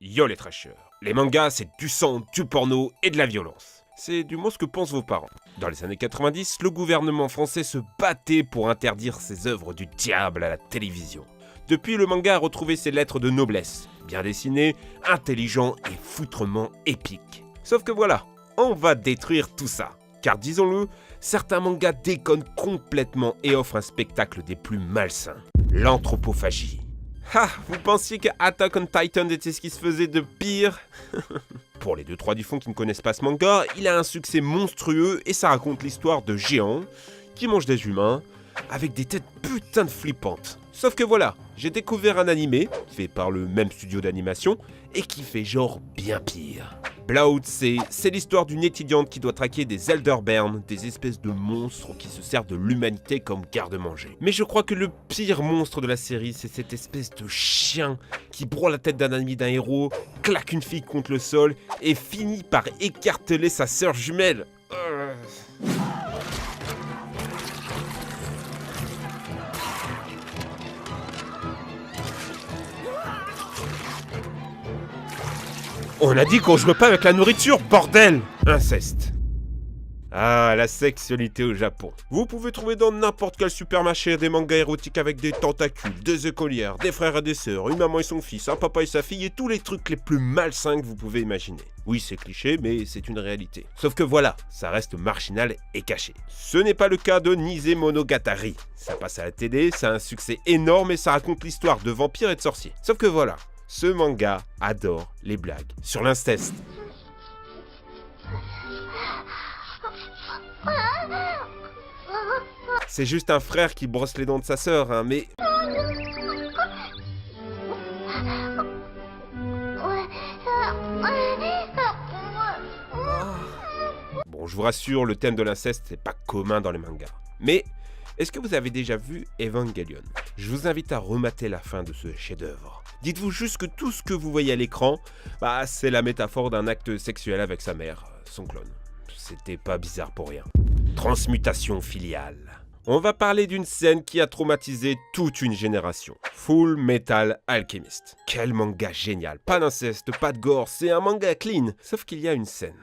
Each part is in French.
Yo les trashers, les mangas c'est du sang, du porno et de la violence. C'est du moins ce que pensent vos parents. Dans les années 90, le gouvernement français se battait pour interdire ces œuvres du diable à la télévision. Depuis, le manga a retrouvé ses lettres de noblesse, bien dessiné, intelligent et foutrement épique. Sauf que voilà, on va détruire tout ça. Car disons-le, certains mangas déconnent complètement et offrent un spectacle des plus malsains. L'anthropophagie. Ah, vous pensiez que Attack on Titan était ce qui se faisait de pire? Pour les 2-3 du fond qui ne connaissent pas ce manga, il a un succès monstrueux et ça raconte l'histoire de géants qui mangent des humains avec des têtes putain de flippantes. Sauf que voilà, j'ai découvert un animé fait par le même studio d'animation et qui fait genre bien pire. Blood, c'est l'histoire d'une étudiante qui doit traquer des Elderberns, des espèces de monstres qui se servent de l'humanité comme garde-manger. Mais je crois que le pire monstre de la série, c'est cette espèce de chien qui broie la tête d'un ami d'un héros, claque une fille contre le sol et finit par écarteler sa sœur jumelle. On a dit qu'on jouait pas avec la nourriture, bordel! Inceste. Ah, la sexualité au Japon. Vous pouvez trouver dans n'importe quel supermarché des mangas érotiques avec des tentacules, des écolières, des frères et des sœurs, une maman et son fils, un papa et sa fille et tous les trucs les plus malsains que vous pouvez imaginer. Oui, c'est cliché, mais c'est une réalité. Sauf que voilà, ça reste marginal et caché. Ce n'est pas le cas de Nise Monogatari. Ça passe à la télé, ça a un succès énorme et ça raconte l'histoire de vampires et de sorciers. Sauf que voilà, ce manga adore les blagues sur l'inceste. C'est juste un frère qui brosse les dents de sa sœur, hein, mais... Bon, je vous rassure, le thème de l'inceste, c'est pas commun dans les mangas. Mais, est-ce que vous avez déjà vu Evangelion? Je vous invite à remater la fin de ce chef-d'œuvre. Dites-vous juste que tout ce que vous voyez à l'écran, c'est la métaphore d'un acte sexuel avec sa mère, son clone. C'était pas bizarre pour rien. Transmutation filiale. On va parler d'une scène qui a traumatisé toute une génération. Full Metal Alchemist. Quel manga génial. Pas d'inceste, pas de gore, c'est un manga clean. Sauf qu'il y a une scène.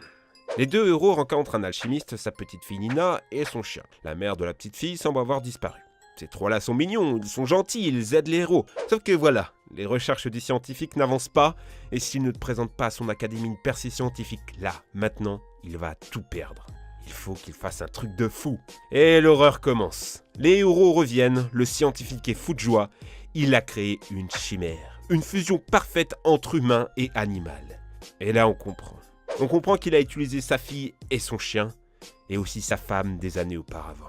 Les deux héros rencontrent un alchimiste, sa petite fille Nina et son chien. La mère de la petite fille semble avoir disparu. Ces trois-là sont mignons, ils sont gentils, ils aident les héros. Sauf que voilà, les recherches des scientifiques n'avancent pas, et s'il ne présente pas à son académie une percée scientifique, là, maintenant, il va tout perdre. Il faut qu'il fasse un truc de fou. Et l'horreur commence. Les héros reviennent, le scientifique est fou de joie. Il a créé une chimère. Une fusion parfaite entre humain et animal. Et là on comprend. On comprend qu'il a utilisé sa fille et son chien, et aussi sa femme des années auparavant.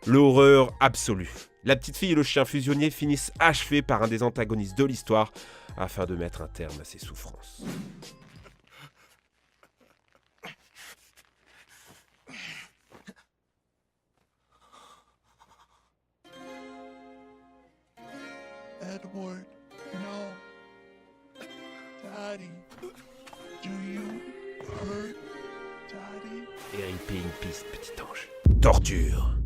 L'horreur absolue. La petite fille et le chien fusionnés finissent achevés par un des antagonistes de l'histoire, afin de mettre un terme à ses souffrances. Edward, no. Daddy, do you hurt Daddy? R.I.P. une piste, petit ange. Torture.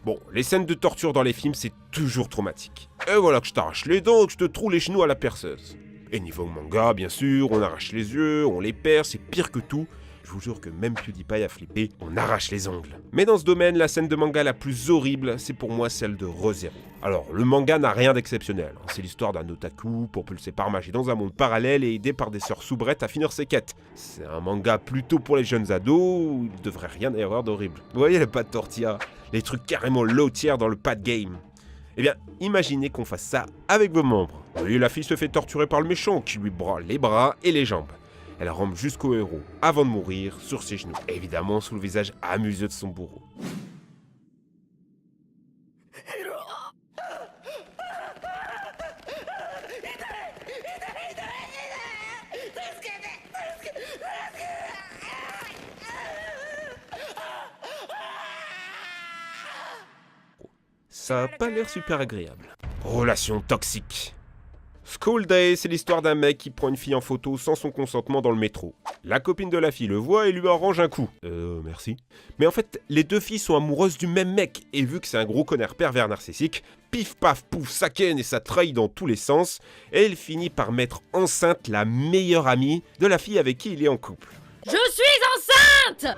Bon, les scènes de torture dans les films, c'est toujours traumatique. Et voilà que je t'arrache les dents, que je te troue les genoux à la perceuse. Et niveau manga, bien sûr, on arrache les yeux, on les perd, c'est pire que tout. Je vous jure que même PewDiePie a flippé, on arrache les ongles. Mais dans ce domaine, la scène de manga la plus horrible, c'est pour moi celle de Re:Zero. Alors, le manga n'a rien d'exceptionnel. C'est l'histoire d'un otaku propulsé par magie dans un monde parallèle et aidé par des sœurs soubrettes à finir ses quêtes. C'est un manga plutôt pour les jeunes ados, où il devrait rien y avoir d'horrible. Vous voyez les pas de tortilla, les trucs carrément low tier dans le pad game. Eh bien, imaginez qu'on fasse ça avec vos membres. Oui, la fille se fait torturer par le méchant, qui lui brûle les bras et les jambes. Elle rampe jusqu'au héros, avant de mourir, sur ses genoux, évidemment sous le visage amuseux de son bourreau. Ça a pas l'air super agréable. Relation toxique. School Day, c'est l'histoire d'un mec qui prend une fille en photo sans son consentement dans le métro. La copine de la fille le voit et lui arrange un coup. Merci. Mais en fait, les deux filles sont amoureuses du même mec, et vu que c'est un gros connard pervers narcissique, pif paf pouf, ça ken et ça trahit dans tous les sens, et il finit par mettre enceinte la meilleure amie de la fille avec qui il est en couple. Je suis enceinte!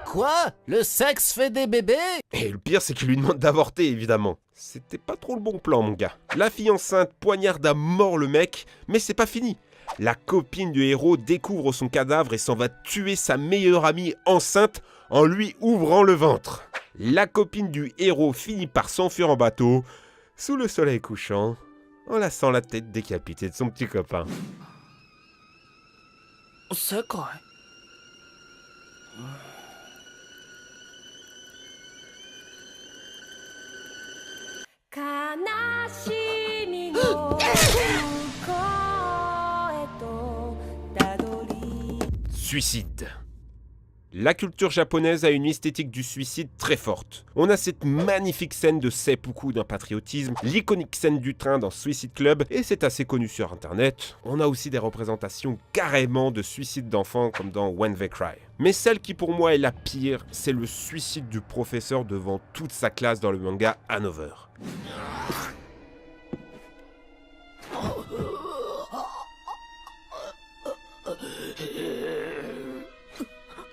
Quoi? Le sexe fait des bébés? Et le pire, c'est qu'il lui demande d'avorter, évidemment. C'était pas trop le bon plan, mon gars. La fille enceinte poignarde à mort le mec, mais c'est pas fini. La copine du héros découvre son cadavre et s'en va tuer sa meilleure amie enceinte en lui ouvrant le ventre. La copine du héros finit par s'enfuir en bateau, sous le soleil couchant, en laissant la tête décapitée de son petit copain. 世界悲しみの向こうへとたどり Suicide. La culture japonaise a une esthétique du suicide très forte. On a cette magnifique scène de seppuku d'un patriotisme, l'iconique scène du train dans Suicide Club, et c'est assez connu sur internet. On a aussi des représentations carrément de suicide d'enfants comme dans When They Cry. Mais celle qui pour moi est la pire, c'est le suicide du professeur devant toute sa classe dans le manga Hanover.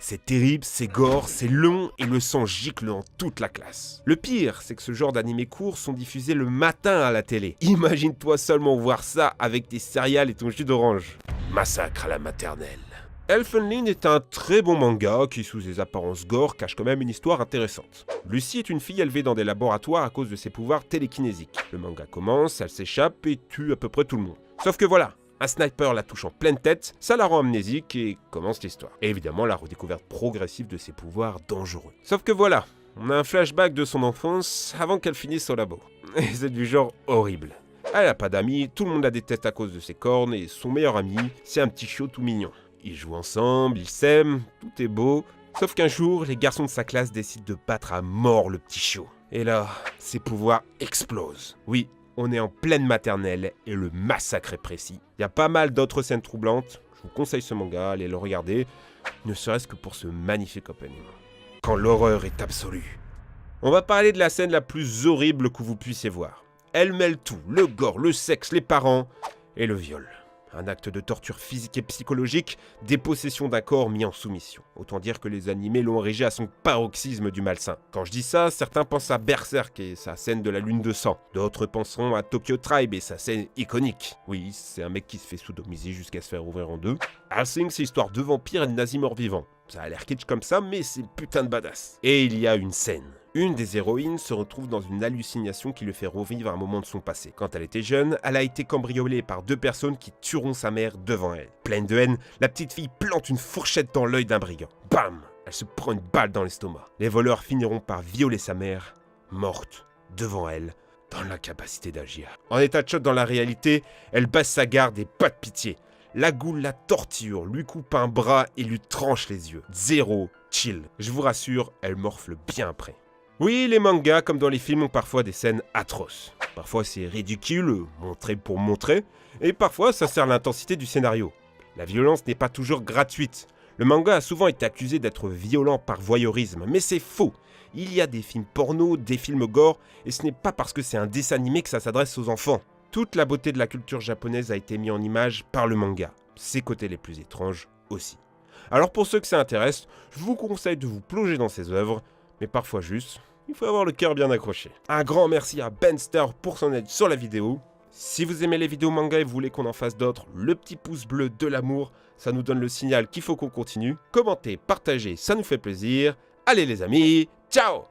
C'est terrible, c'est gore, c'est long et le sang gicle dans toute la classe. Le pire, c'est que ce genre d'animés courts sont diffusés le matin à la télé. Imagine-toi seulement voir ça avec tes céréales et ton jus d'orange. Massacre à la maternelle. Elfen Lied est un très bon manga qui, sous ses apparences gore, cache quand même une histoire intéressante. Lucy est une fille élevée dans des laboratoires à cause de ses pouvoirs télékinésiques. Le manga commence, elle s'échappe et tue à peu près tout le monde. Sauf que voilà, un sniper la touche en pleine tête, ça la rend amnésique et commence l'histoire. Et évidemment, la redécouverte progressive de ses pouvoirs dangereux. Sauf que voilà, on a un flashback de son enfance avant qu'elle finisse au labo. Et c'est du genre horrible. Elle a pas d'amis, tout le monde la déteste à cause de ses cornes et son meilleur ami, c'est un petit chiot tout mignon. Ils jouent ensemble, ils s'aiment, tout est beau. Sauf qu'un jour, les garçons de sa classe décident de battre à mort le petit chiot. Et là, ses pouvoirs explosent. Oui, on est en pleine maternelle et le massacre est précis. Il y a pas mal d'autres scènes troublantes. Je vous conseille ce manga, allez le regarder, ne serait-ce que pour ce magnifique opening. Quand l'horreur est absolue. On va parler de la scène la plus horrible que vous puissiez voir. Elle mêle tout, le gore, le sexe, les parents et le viol. Un acte de torture physique et psychologique, dépossession d'un corps mis en soumission. Autant dire que les animés l'ont érigé à son paroxysme du malsain. Quand je dis ça, certains pensent à Berserk et sa scène de la lune de sang. D'autres penseront à Tokyo Tribe et sa scène iconique. Oui, c'est un mec qui se fait sodomiser jusqu'à se faire ouvrir en deux. Hellsing, c'est l'histoire de vampires et de nazis morts-vivants. Ça a l'air kitsch comme ça, mais c'est putain de badass. Et il y a une scène. Une des héroïnes se retrouve dans une hallucination qui lui fait revivre un moment de son passé. Quand elle était jeune, elle a été cambriolée par deux personnes qui tueront sa mère devant elle. Pleine de haine, la petite fille plante une fourchette dans l'œil d'un brigand. Bam! Elle se prend une balle dans l'estomac. Les voleurs finiront par violer sa mère, morte, devant elle, dans l'incapacité d'agir. En état de choc dans la réalité, elle baisse sa garde et pas de pitié. La goule la torture, lui coupe un bras et lui tranche les yeux. Zéro chill. Je vous rassure, elle morfle bien après. Oui, les mangas, comme dans les films, ont parfois des scènes atroces. Parfois c'est ridicule, montré pour montrer, et parfois ça sert l'intensité du scénario. La violence n'est pas toujours gratuite. Le manga a souvent été accusé d'être violent par voyeurisme, mais c'est faux. Il y a des films porno, des films gore, et ce n'est pas parce que c'est un dessin animé que ça s'adresse aux enfants. Toute la beauté de la culture japonaise a été mise en image par le manga, ses côtés les plus étranges aussi. Alors pour ceux que ça intéresse, je vous conseille de vous plonger dans ces œuvres, mais parfois juste, il faut avoir le cœur bien accroché. Un grand merci à Benster pour son aide sur la vidéo. Si vous aimez les vidéos manga et vous voulez qu'on en fasse d'autres, le petit pouce bleu de l'amour, ça nous donne le signal qu'il faut qu'on continue. Commentez, partagez, ça nous fait plaisir. Allez les amis, ciao!